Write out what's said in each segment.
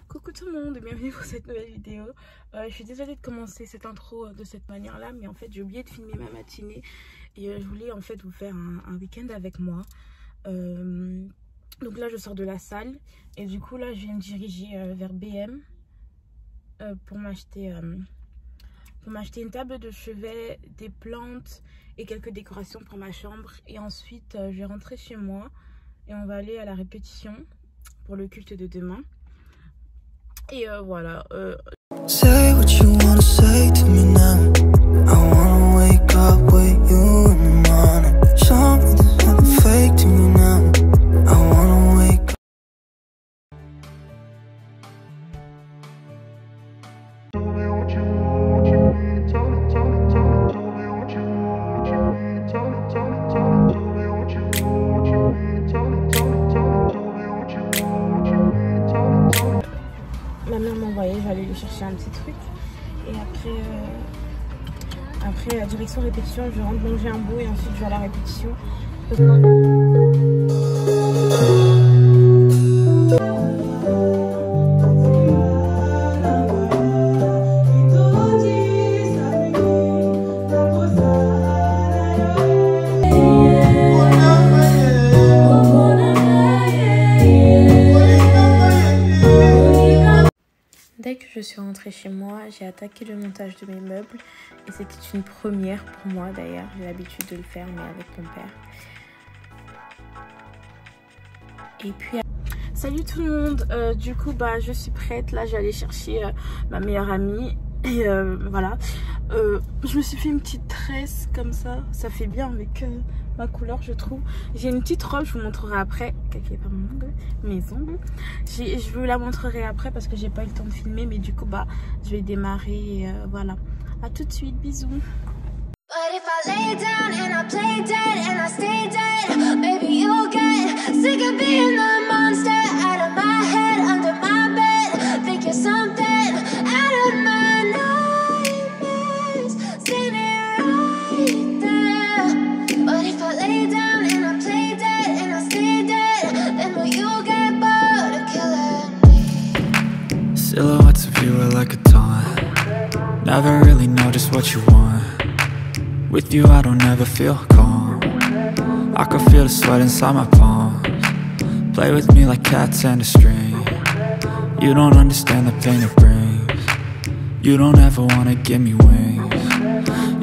Coucou tout le monde et bienvenue pour cette nouvelle vidéo. Je suis désolée de commencer cette intro de cette manière là, mais en fait j'ai oublié de filmer ma matinée et je voulais en fait vous faire un week-end avec moi. Donc là je sors de la salle et du coup là je viens me diriger vers BM pour m'acheter une table de chevet, des plantes et quelques décorations pour ma chambre. Et ensuite je vais rentrer chez moi et on va aller à la répétition pour le culte de demain. Et voilà. Say what you wanna say to me now. I wanna wake up with you in the morning. Show me there's nothing fake to me now. I wanna wake up. Tell me what you need. Tell me what you need. Tell me what you need. Tell me what you need. Ma mère m'a envoyé, je vais aller lui chercher un petit truc. Et après la direction répétition, je rentre manger un bout et ensuite je vais à la répétition. Dès que je suis rentrée chez moi, j'ai attaqué le montage de mes meubles et c'était une première pour moi d'ailleurs. J'ai l'habitude de le faire mais avec mon père. Et puis salut tout le monde, du coup je suis prête. Là j'allais chercher ma meilleure amie et voilà. Je me suis fait une petite tresse comme ça fait bien avec ma couleur je trouve. J'ai une petite robe, je vous montrerai après. Calculez pas mes ongles. Je vous la montrerai après parce que j'ai pas eu le temps de filmer, mais du coup je vais démarrer et voilà. À tout de suite, bisous. But if I lay down and I play dead and I stay dead, baby you'll get sick of being the monster out of my head, under my bed, think you're something out of my nightmares, standing right there. But if I lay down and I play dead and I stay dead, then will you get bored of killing me? Silhouettes of you are like a taunt, never really know just what you want. With you I don't ever feel calm, I can feel the sweat inside my palms. Play with me like cats and a string. You don't understand the pain it brings. You don't ever wanna give me wings.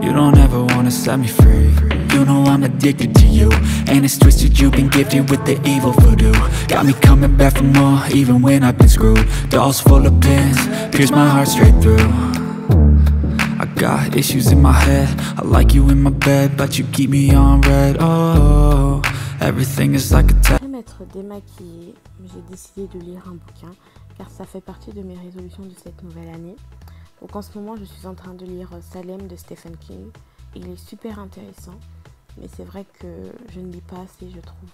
You don't ever wanna set me free. You know I'm addicted to you, and it's twisted, you've been gifted with the evil voodoo. Got me coming back for more, even when I've been screwed. Dolls full of pins, pierce my heart straight through. I got issues in my head, I like you in my bed, but you keep me on red. Oh, everything is like a test. Après m'être démaquillée, j'ai décidé de lire un bouquin, car ça fait partie de mes résolutions de cette nouvelle année. Donc en ce moment je suis en train de lire Salem de Stephen King. Il est super intéressant, mais c'est vrai que je ne lis pas assez je trouve.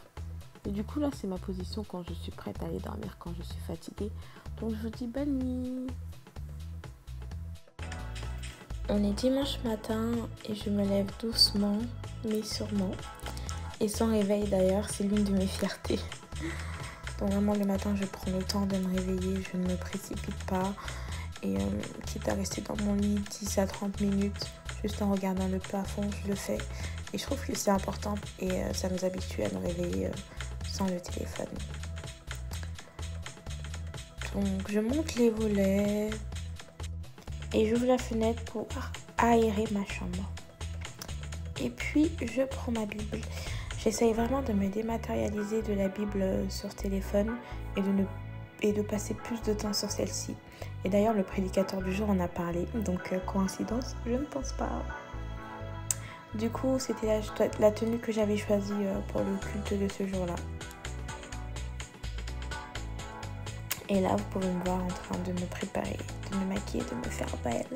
Et du coup là c'est ma position quand je suis prête à aller dormir, quand je suis fatiguée. Donc je vous dis bonne nuit. On est dimanche matin et je me lève doucement mais sûrement. Et sans réveil d'ailleurs, c'est l'une de mes fiertés. Donc vraiment le matin je prends le temps de me réveiller, je ne me précipite pas. Et quitte à rester dans mon lit 10 à 30 minutes juste en regardant le plafond, je le fais. Et je trouve que c'est important et ça nous habitue à me réveiller sans le téléphone. Donc je monte les volets. Et j'ouvre la fenêtre pour aérer ma chambre. Et puis, je prends ma Bible. J'essaye vraiment de me dématérialiser de la Bible sur téléphone et de passer plus de temps sur celle-ci. Et d'ailleurs, le prédicateur du jour en a parlé. Donc, coïncidence, je ne pense pas. Du coup, c'était la tenue que j'avais choisie pour le culte de ce jour-là. Et là, vous pouvez me voir en train de me préparer, de me maquiller, de me faire belle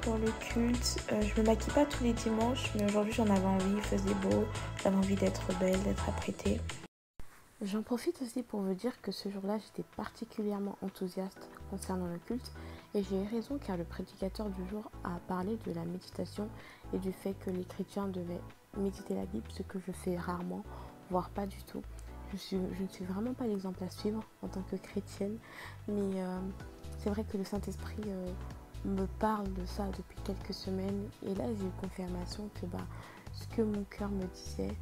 pour le culte. Je me maquille pas tous les dimanches, mais aujourd'hui j'en avais envie, il faisait beau, j'avais envie d'être belle, d'être apprêtée. J'en profite aussi pour vous dire que ce jour-là, j'étais particulièrement enthousiaste concernant le culte. Et j'ai eu raison car le prédicateur du jour a parlé de la méditation et du fait que les chrétiens devaient méditer la Bible, ce que je fais rarement, voire pas du tout. je ne suis vraiment pas l'exemple à suivre en tant que chrétienne, mais c'est vrai que le Saint-Esprit me parle de ça depuis quelques semaines, et là j'ai eu confirmation que ce que mon cœur me disait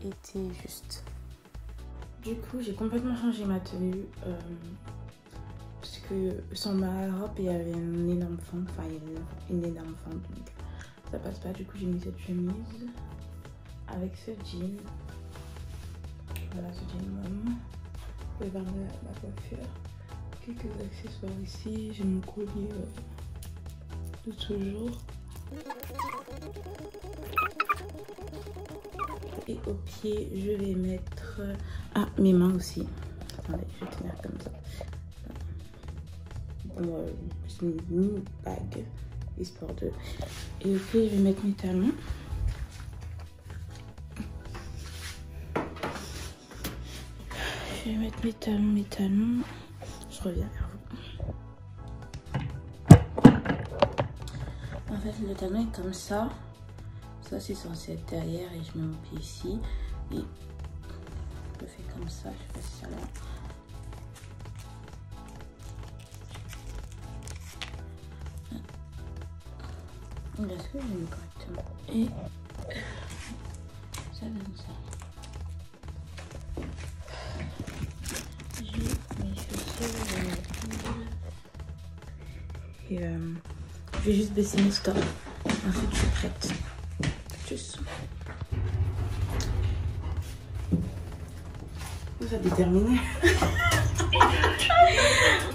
était juste. Du coup, j'ai complètement changé ma tenue parce que sans ma robe, il y avait un énorme fond, enfin il y avait une énorme fente, donc ça passe pas. Du coup, j'ai mis cette chemise avec ce jean. Voilà, ce jean mom. Vous pouvez voir ma coiffure. Quelques accessoires ici. J'ai mon collier de toujours. Et au pied, je vais mettre mes mains aussi. Attendez, je vais tenir comme ça. Bon, c'est une mini bague, histoire de. Et au pied, je vais mettre mes talons. Je vais mettre mes talons. Je reviens vers vous. En fait, le talon est comme ça. Ça, c'est censé être derrière et je mets mon pied ici. Et je fais comme ça. Je sais pas si ça va. Est-ce que j'ai mis correctement? Et ça donne ça. J'ai mes chaussures. Et je vais juste baisser mes stores. Ensuite, je suis prête. Juste. Vous avez terminé?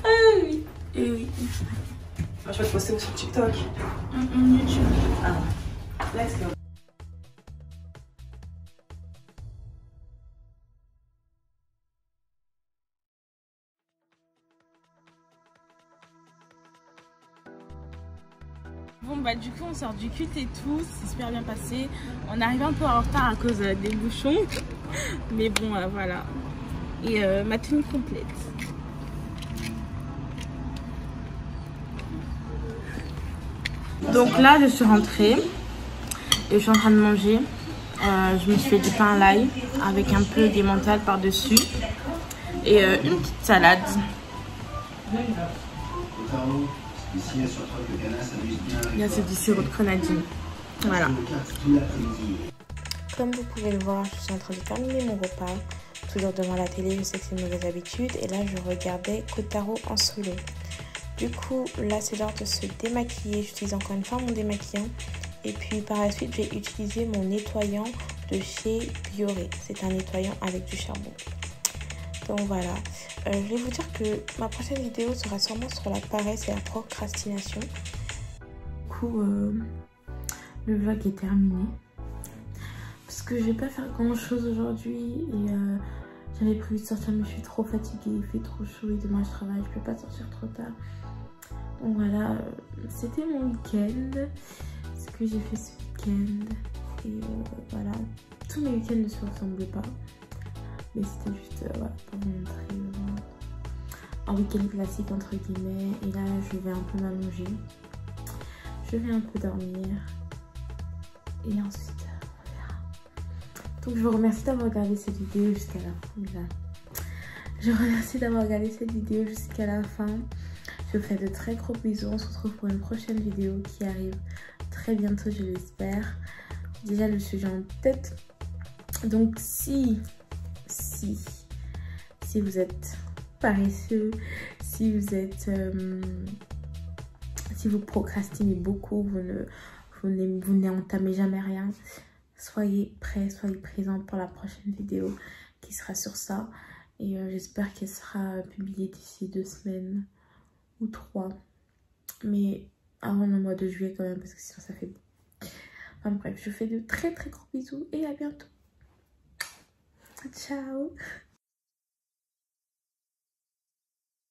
Ah oui. Et oui. Moi, je vais te poster sur TikTok. YouTube. Ah, let's go. Bon du coup on sort du culte et tout, c'est super bien passé. On arrive un peu en retard à cause des bouchons. Mais bon voilà. Et ma tenue complète. Donc là je suis rentrée et je suis en train de manger. Je me suis fait du pain à l'ail avec un peu d'emmental par dessus. Et une petite salade. Il y a du sirop de grenadine. Voilà. Comme vous pouvez le voir, je suis en train de terminer mon repas. Toujours devant la télé, je sais que c'est une mauvaise habitude. Et là, je regardais Kotaro en solo. Du coup, là, c'est l'heure de se démaquiller. J'utilise encore une fois mon démaquillant. Et puis, par la suite, je vais utiliser mon nettoyant de chez Bioré. C'est un nettoyant avec du charbon. Donc voilà, je vais vous dire que ma prochaine vidéo sera sûrement sur la paresse et la procrastination. Du coup, le vlog est terminé. Parce que je vais pas faire grand chose aujourd'hui. Et j'avais prévu de sortir mais je suis trop fatiguée, il fait trop chaud et demain je travaille, je peux pas sortir trop tard. Donc voilà, c'était mon week-end. Ce que j'ai fait ce week-end. Et voilà, tous mes week-ends ne se ressemblaient pas. Mais c'était juste voilà, pour vous montrer un week-end classique entre guillemets. Et là je vais un peu m'allonger. Je vais un peu dormir. Et ensuite on verra. Donc je vous remercie d'avoir regardé cette vidéo jusqu'à la fin. Je vous remercie d'avoir regardé cette vidéo jusqu'à la fin. Je vous fais de très gros bisous. On se retrouve pour une prochaine vidéo qui arrive très bientôt, je l'espère. J'ai déjà le sujet en tête. Donc si vous êtes paresseux, si vous procrastinez beaucoup, vous n'entamez jamais rien, soyez prêts, soyez présents pour la prochaine vidéo qui sera sur ça. Et j'espère qu'elle sera publiée d'ici 2 semaines ou 3. Mais avant le mois de juillet quand même, parce que sinon ça fait beau. Enfin bref, je vous fais de très très gros bisous et à bientôt. Ciao.